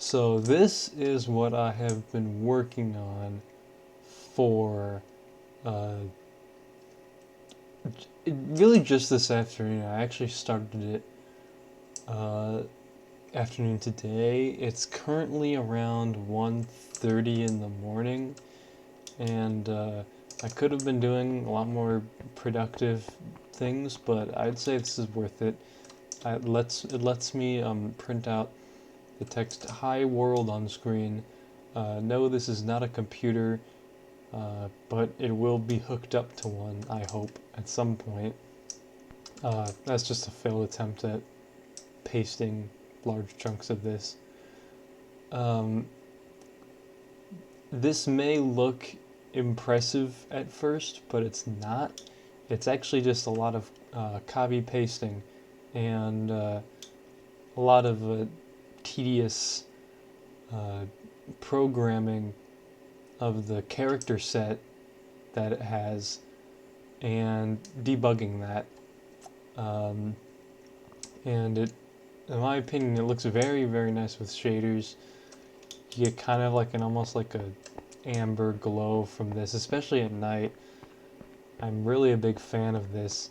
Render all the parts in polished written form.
So this is what I have been working on for uh, really just this afternoon. I actually started it uh, afternoon today. It's currently around 1:30 in the morning, and I could have been doing a lot more productive things, but I'd say this is worth it. It lets me print out the text "Hi World" on screen. No, this is not a computer, but it will be hooked up to one, I hope, at some point. That's just a failed attempt at pasting large chunks of this. Um, this may look impressive at first, but it's not. It's actually just a lot of copy pasting and a lot of tedious uh, programming of the character set that it has and debugging that. Um, and in my opinion, it looks very, very nice with shaders. You get kind of like an almost like a amber glow from this, especially at night. I'm really a big fan of this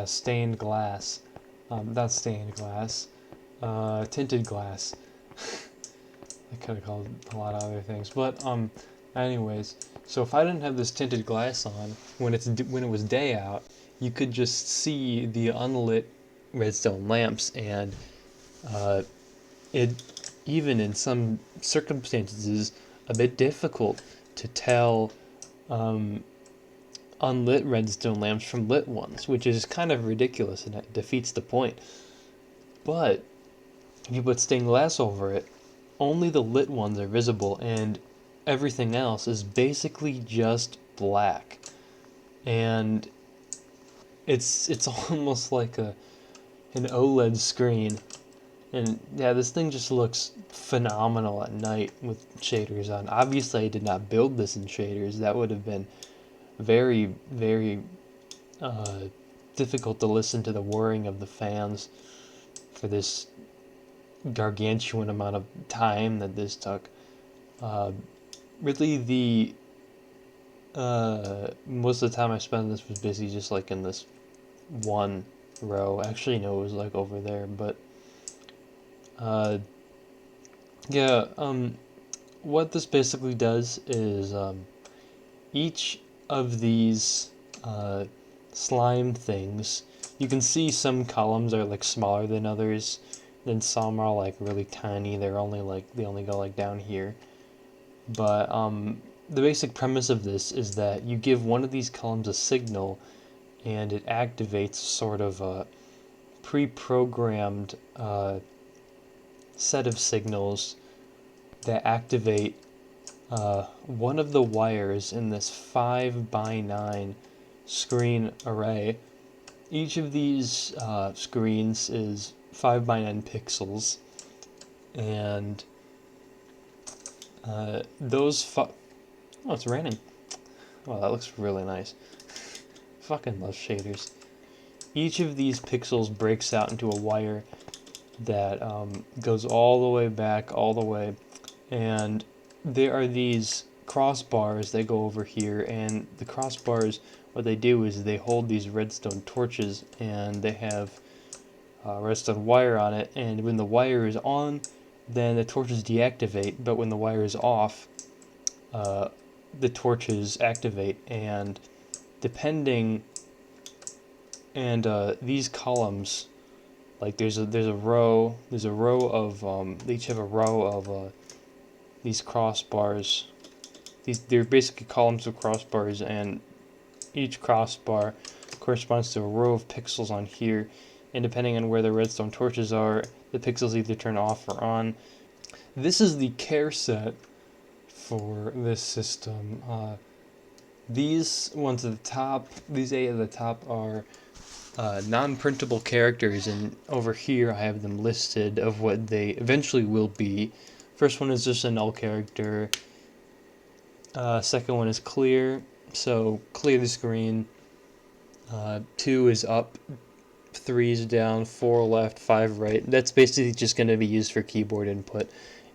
stained glass. Not stained glass, tinted glass. I could have called it a lot of other things, but anyways. So if I didn't have this tinted glass on when it was day out, you could just see the unlit redstone lamps, and uh, it even in some circumstances is a bit difficult to tell um, unlit redstone lamps from lit ones, which is kind of ridiculous and it defeats the point. But if you put stained glass over it, only the lit ones are visible, and everything else is basically just black. And it's almost like an OLED screen. And yeah, this thing just looks phenomenal at night with shaders on. Obviously, I did not build this in shaders. That would have been very, very uh, difficult to listen to the whirring of the fans for this gargantuan amount of time that this took. Uh, really, the most of the time I spent on this was busy just like in this one row. Actually, no, it was like over there, but uh, yeah. What this basically does is each of these uh, slime things, you can see some columns are like smaller than others, then some are like really tiny. They only go like down here. But the basic premise of this is that you give one of these columns a signal, and it activates sort of a pre-programmed set of signals that activate one of the wires in this 5 by 9 screen array. Each of these screens is 5 by 9 pixels, and oh, it's raining. Oh, that looks really nice. Fucking love shaders. Each of these pixels breaks out into a wire that goes all the way back, all the way, and there are these crossbars that go over here, and the crossbars, what they do is they hold these redstone torches, and they have redstone wire on it, and when the wire is on, then the torches deactivate, but when the wire is off, uh, the torches activate, and depending, and these columns, like there's a row of they each have a row of these crossbars. They're basically columns of crossbars, and each crossbar corresponds to a row of pixels on here, and depending on where the redstone torches are, the pixels either turn off or on. This is the care set for this system. These ones at the top, these 8 at the top are non-printable characters, and over here I have them listed of what they eventually will be. First one is just a null character. Second one is clear, so clear the screen. 2 is up, 3 is down, 4 left, 5 right. That's basically just going to be used for keyboard input.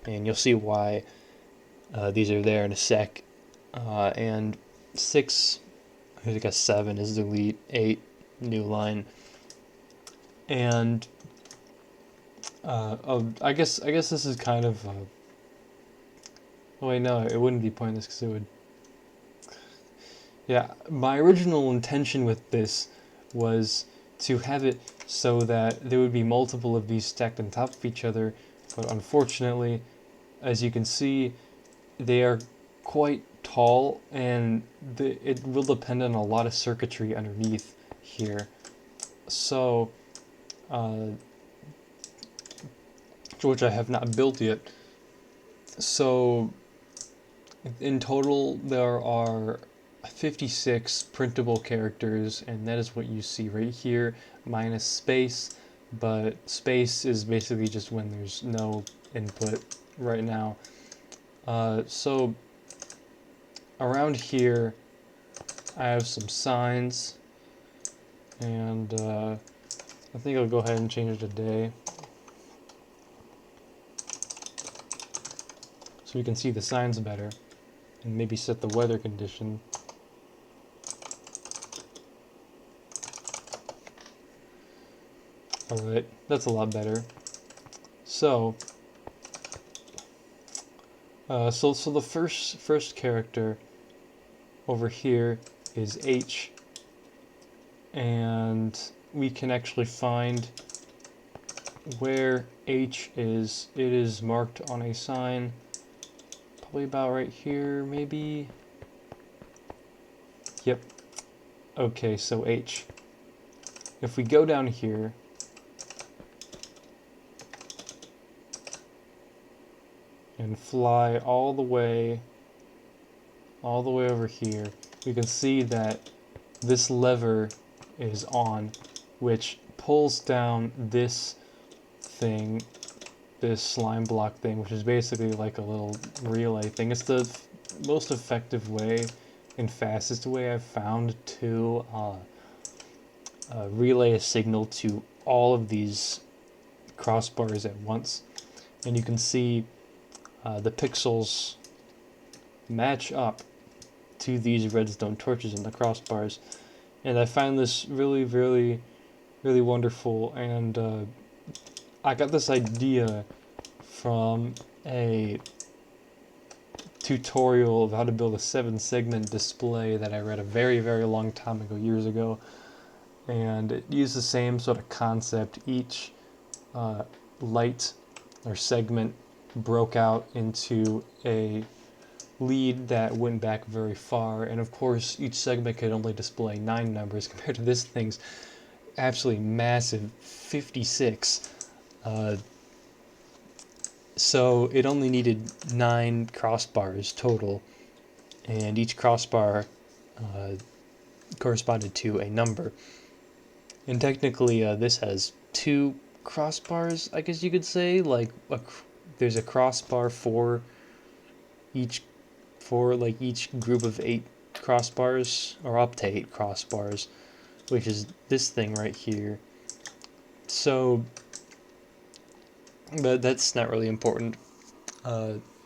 and you'll see why these are there in a sec. And 6, I guess 7 is delete, 8 new line, and I guess this is kind of. Oh wait, no, it wouldn't be pointless because it would. Yeah, my original intention with this was to have it so that there would be multiple of these stacked on top of each other, but unfortunately, as you can see, they are quite tall, and it will depend on a lot of circuitry underneath here. So, which I have not built yet. So, in total, there are 56 printable characters, and that is what you see right here, minus space. But space is basically just when there's no input right now. So around here, I have some signs, and I think I'll go ahead and change it to day, so we can see the signs better, and maybe set the weather condition. Alright, that's a lot better. So, so the first character over here is H, and we can actually find where H is. It is marked on a sign, probably about right here, maybe. Yep. Okay, so H. If we go down here, and fly all the way over here, we can see that this lever is on, which pulls down this thing, this slime block thing, which is basically like a little relay thing. It's the most effective way and fastest way I've found to relay a signal to all of these crossbars at once. And you can see the pixels match up to these redstone torches in the crossbars, and I find this really, really, really wonderful. And I got this idea from a tutorial of how to build a 7-segment display that I read a very, very long time ago, years ago, and it used the same sort of concept. Each light or segment broke out into a lead that went back very far, and of course each segment could only display 9 numbers compared to this thing's absolutely massive 56. So it only needed 9 crossbars total, and each crossbar corresponded to a number. And technically this has 2 crossbars, I guess you could say. Like there's a crossbar for each group of 8 crossbars, or up to 8 crossbars, which is this thing right here. So, but that's not really important.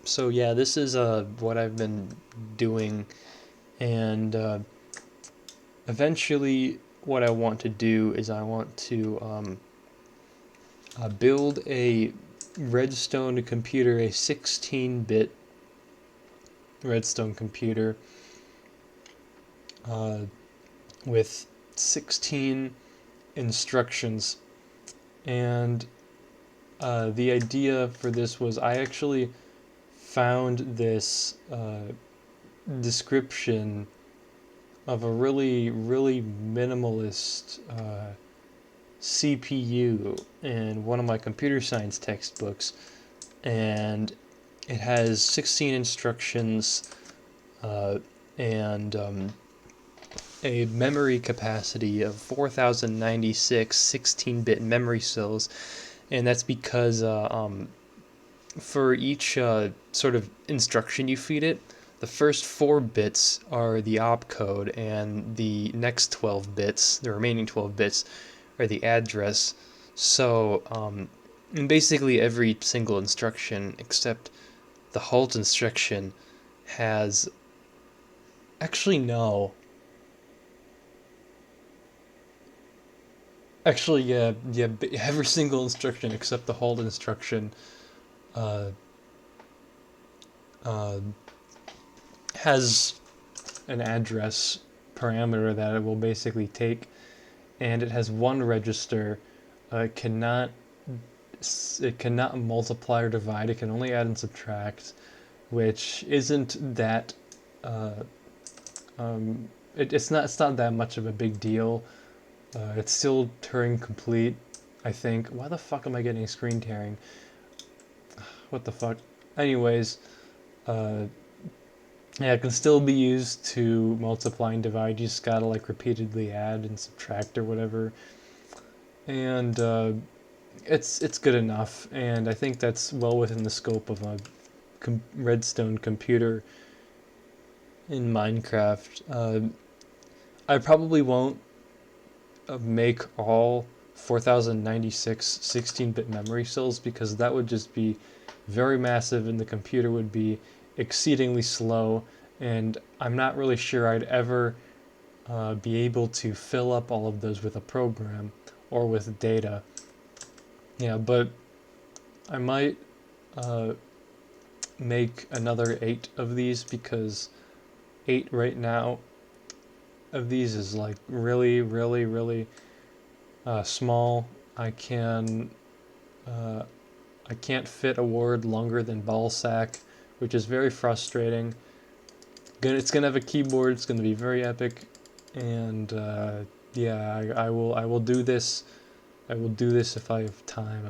So yeah, this is what I've been doing, and eventually what I want to do is I want to build a Redstone computer, a 16-bit Redstone computer with 16 instructions. And the idea for this was, I actually found this description of a really, really minimalist CPU in one of my computer science textbooks, and it has 16 instructions and a memory capacity of 4096 16-bit memory cells, and that's because for each sort of instruction you feed it, the first 4 bits are the opcode, and the next 12 bits, the remaining 12 bits, are the address. So And basically every single instruction except the halt instruction has... Actually, no. Actually, yeah, every single instruction except the halt instruction uh, uh, has an address parameter that it will basically take, and it has one register. It cannot multiply or divide. It can only add and subtract, which isn't that. Uh, it's not that much of a big deal. It's still Turing complete, I think. Why the fuck am I getting screen tearing? What the fuck? Anyways, uh, yeah, it can still be used to multiply and divide. You just gotta like repeatedly add and subtract or whatever, and it's good enough. And I think that's well within the scope of a Redstone computer in Minecraft. I probably won't make all 4096 16-bit memory cells because that would just be very massive and the computer would be exceedingly slow, and I'm not really sure I'd ever be able to fill up all of those with a program or with data. Yeah, but I might uh, make another 8 of these because 8 right now of these is like really, really, really small. I can I can't fit a word longer than ball sack, which is very frustrating. It's gonna have a keyboard. It's gonna be very epic, and yeah, I will do this. I will do this if I have time.